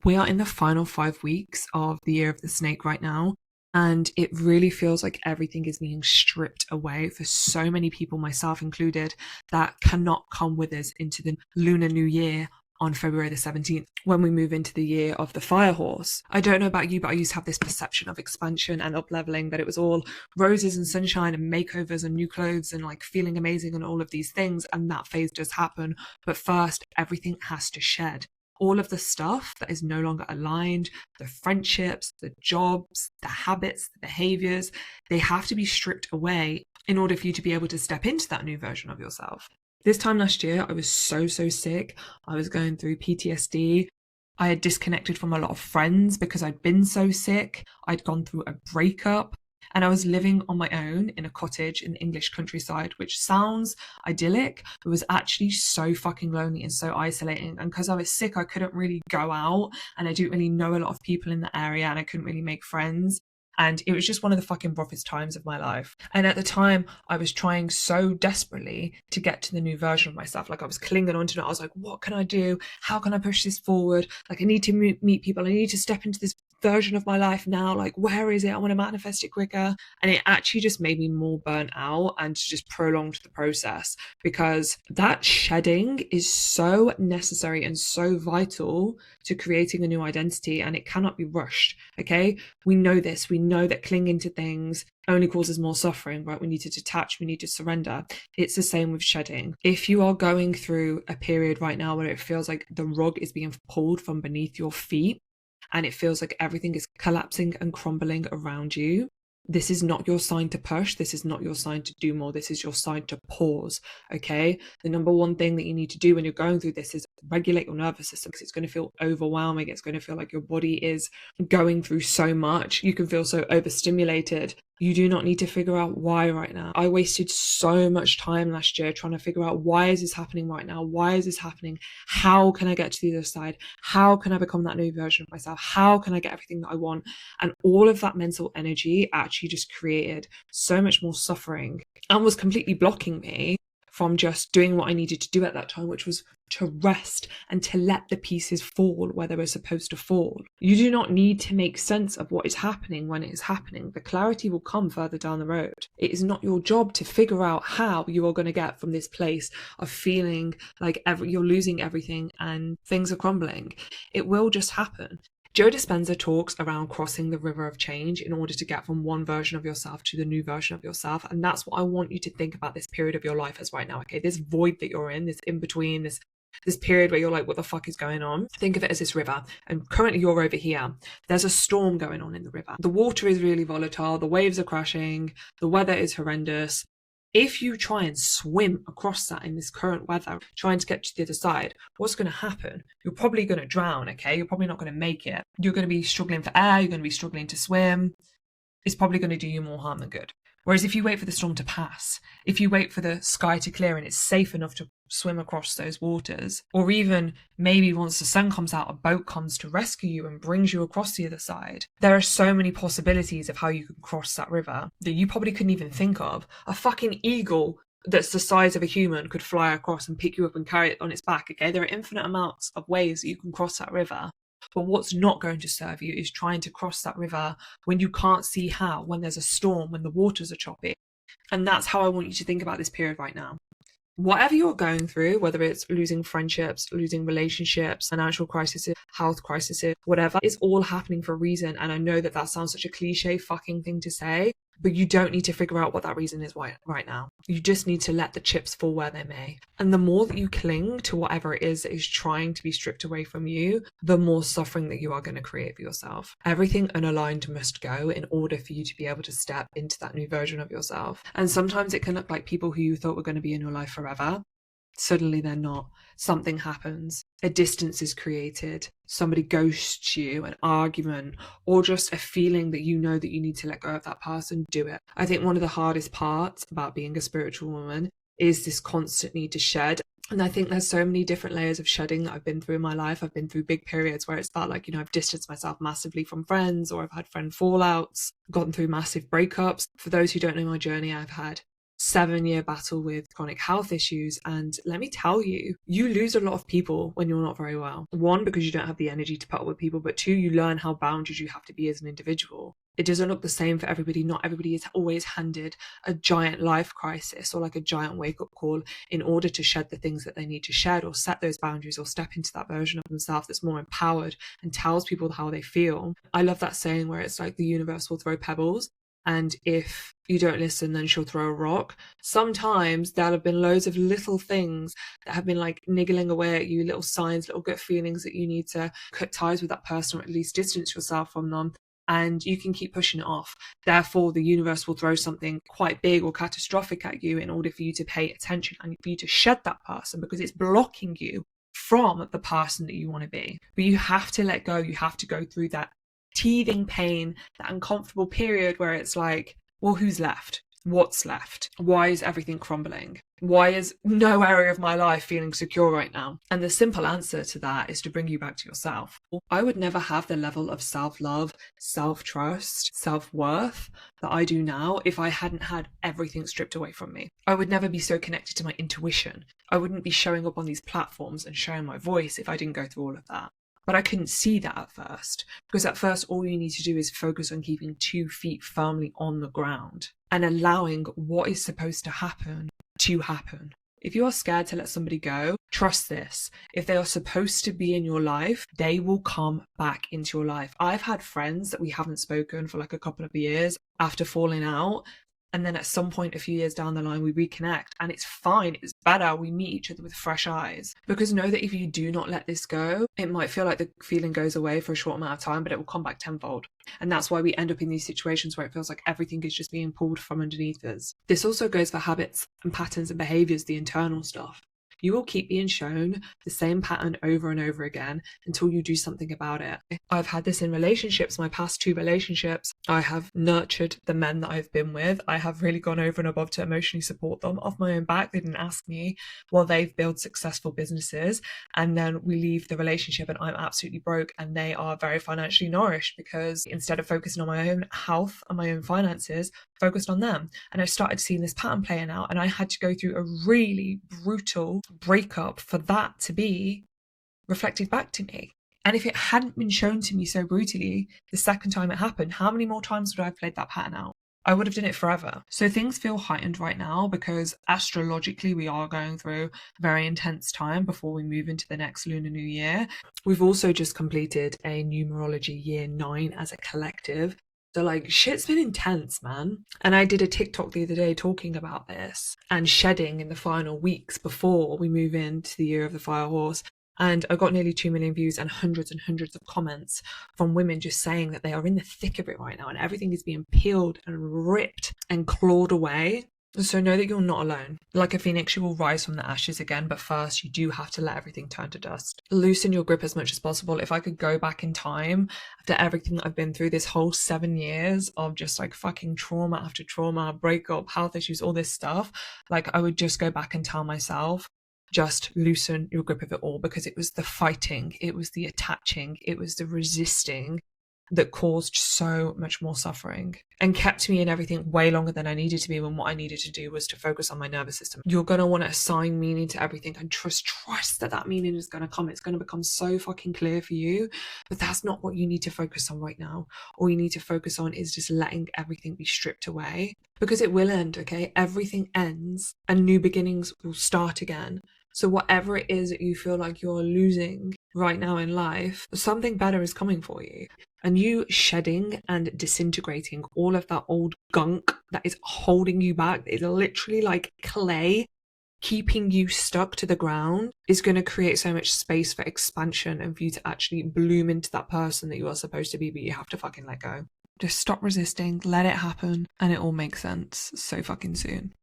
We are in the final 5 weeks of the year of the snake right now. And it really feels like everything is being stripped away for so many people, myself included, that cannot come with us into the Lunar New Year on February the 17th, when we move into the year of the fire horse. I don't know about you, but I used to have this perception of expansion and up-leveling, that it was all roses and sunshine and makeovers and new clothes and like feeling amazing and all of these things. And that phase does happen. But first, everything has to shed. All of the stuff that is no longer aligned, the friendships, the jobs, the habits, the behaviors, they have to be stripped away in order for you to be able to step into that new version of yourself. This time last year, I was so sick. I was going through PTSD. I had disconnected from a lot of friends because I'd been so sick. I'd gone through a breakup. And I was living on my own in a cottage in the English countryside, which sounds idyllic, but was actually so fucking lonely and so isolating. And because I was sick, I couldn't really go out, and I didn't really know a lot of people in the area, and I couldn't really make friends. And it was just one of the fucking roughest times of my life. And at the time, I was trying so desperately to get to the new version of myself. Like, I was clinging onto it. I was like, what can I do? How can I push this forward? Like, I need to meet people. I need to step into this version of my life now. Like, where is it? I want to manifest it quicker. And it actually just made me more burnt out and just prolonged the process, because that shedding is so necessary and so vital to creating a new identity, and it cannot be rushed. Okay, we know this. We know that clinging to things only causes more suffering, right? We need to detach, we need to surrender. It's the same with shedding. If you are going through a period right now where it feels like the rug is being pulled from beneath your feet, and it feels like everything is collapsing and crumbling around you, this is not your sign to push. This is not your sign to do more. This is your sign to pause, okay? The number one thing that you need to do when you're going through this is regulate your nervous system, because it's going to feel overwhelming. It's going to feel like your body is going through so much. You can feel so overstimulated. You do not need to figure out why right now. I wasted so much time last year trying to figure out, why is this happening right now? Why is this happening? How can I get to the other side? How can I become that new version of myself? How can I get everything that I want? And all of that mental energy actually just created so much more suffering and was completely blocking me from just doing what I needed to do at that time, which was to rest and to let the pieces fall where they were supposed to fall. You do not need to make sense of what is happening when it is happening. The clarity will come further down the road. It is not your job to figure out how you are going to get from this place of feeling like you're losing everything and things are crumbling. It will just happen. Joe Dispenza talks around crossing the river of change in order to get from one version of yourself to the new version of yourself. And that's what I want you to think about this period of your life as right now. Okay, this void that you're in, this in between, this period where you're like, what the fuck is going on? Think of it as this river. And currently you're over here. There's a storm going on in the river. The water is really volatile. The waves are crashing. The weather is horrendous. If you try and swim across that in this current weather, trying to get to the other side, what's going to happen? You're probably going to drown, okay? You're probably not going to make it. You're going to be struggling for air. You're going to be struggling to swim. It's probably going to do you more harm than good. Whereas if you wait for the storm to pass, if you wait for the sky to clear and it's safe enough to swim across those waters, or even maybe once the sun comes out, a boat comes to rescue you and brings you across the other side. There are so many possibilities of how you can cross that river that you probably couldn't even think of. A fucking eagle that's the size of a human could fly across and pick you up and carry it on its back, okay? There are infinite amounts of ways that you can cross that river. But what's not going to serve you is trying to cross that river when you can't see how, when there's a storm, when the waters are choppy. And that's how I want you to think about this period right now. Whatever you're going through, whether it's losing friendships, losing relationships, financial crises, health crises, whatever, it's all happening for a reason. And I know that that sounds such a cliche fucking thing to say, but you don't need to figure out what that reason is right now. You just need to let the chips fall where they may. And the more that you cling to whatever it is that is trying to be stripped away from you, the more suffering that you are going to create for yourself. Everything unaligned must go in order for you to be able to step into that new version of yourself. And sometimes it can look like people who you thought were going to be in your life forever. Suddenly they're not. Something happens. A distance is created. Somebody ghosts you, an argument, or just a feeling that you know that you need to let go of that person. Do it. I think one of the hardest parts about being a spiritual woman is this constant need to shed. And I think there's so many different layers of shedding that I've been through in my life. I've been through big periods where it's felt like, I've distanced myself massively from friends, or I've had friend fallouts, gotten through massive breakups. For those who don't know my journey, I've had 7-year battle with chronic health issues. And let me tell you, you lose a lot of people when you're not very well. One, because you don't have the energy to put up with people, but two, you learn how boundaries you have to be as an individual. It doesn't look the same for everybody. Not everybody is always handed a giant life crisis or like a giant wake-up call in order to shed the things that they need to shed, or set those boundaries, or step into that version of themselves that's more empowered and tells people how they feel. I love that saying where it's like the universe will throw pebbles, and if you don't listen, then she'll throw a rock. Sometimes there'll have been loads of little things that have been like niggling away at you, little signs, little gut feelings that you need to cut ties with that person, or at least distance yourself from them. And you can keep pushing it off. Therefore, the universe will throw something quite big or catastrophic at you in order for you to pay attention and for you to shed that person, because it's blocking you from the person that you want to be. But you have to let go. You have to go through that teething pain, that uncomfortable period where it's like, well, who's left? What's left? Why is everything crumbling? Why is no area of my life feeling secure right now? And the simple answer to that is to bring you back to yourself. I would never have the level of self-love, self-trust, self-worth that I do now if I hadn't had everything stripped away from me. I would never be so connected to my intuition. I wouldn't be showing up on these platforms and sharing my voice if I didn't go through all of that. But I couldn't see that at first, because at first all you need to do is focus on keeping 2 feet firmly on the ground and allowing what is supposed to happen to happen. If you are scared to let somebody go, trust this. If they are supposed to be in your life, they will come back into your life. I've had friends that we haven't spoken for like a couple of years after falling out. And then at some point, a few years down the line, we reconnect, and it's fine. It's better. We meet each other with fresh eyes. Because know that if you do not let this go, it might feel like the feeling goes away for a short amount of time, but it will come back tenfold. And that's why we end up in these situations where it feels like everything is just being pulled from underneath us. This also goes for habits and patterns and behaviors, the internal stuff. You will keep being shown the same pattern over and over again until you do something about it. I've had this in relationships, my past 2 relationships. I have nurtured the men that I've been with. I have really gone over and above to emotionally support them off my own back. They didn't ask me while they've built successful businesses. And then we leave the relationship and I'm absolutely broke, and they are very financially nourished, because instead of focusing on my own health and my own finances, focused on them. And I started seeing this pattern playing out, and I had to go through a really brutal breakup for that to be reflected back to me. And if it hadn't been shown to me so brutally the second time it happened, how many more times would I have played that pattern out? I would have done it forever. So things feel heightened right now because astrologically we are going through a very intense time before we move into the next Lunar New Year. We've also just completed a numerology year 9 as a collective. So like shit's been intense, man. And I did a TikTok the other day talking about this and shedding in the final weeks before we move into the year of the fire horse. And I got nearly 2 million views and hundreds of comments from women just saying that they are in the thick of it right now and everything is being peeled and ripped and clawed away. So know that you're not alone. Like a phoenix, you will rise from the ashes again, but first you do have to let everything turn to dust. Loosen your grip as much as possible. If I could go back in time after everything that I've been through, this whole 7 years of just like fucking trauma after trauma, breakup, health issues, all this stuff, like I would just go back and tell myself, just loosen your grip of it all, because it was the fighting, it was the attaching, it was the resisting that caused so much more suffering and kept me in everything way longer than I needed to be, when what I needed to do was to focus on my nervous system. You're going to want to assign meaning to everything and trust that meaning is going to come. It's going to become so fucking clear for you, but that's not what you need to focus on right now. All you need to focus on is just letting everything be stripped away, because it will end, okay? Everything ends and new beginnings will start again. So whatever it is that you feel like you're losing right now in life, something better is coming for you. And you shedding and disintegrating all of that old gunk that is holding you back, is literally like clay keeping you stuck to the ground, is going to create so much space for expansion and for you to actually bloom into that person that you are supposed to be, but you have to fucking let go. Just stop resisting, let it happen, and it all makes sense so fucking soon.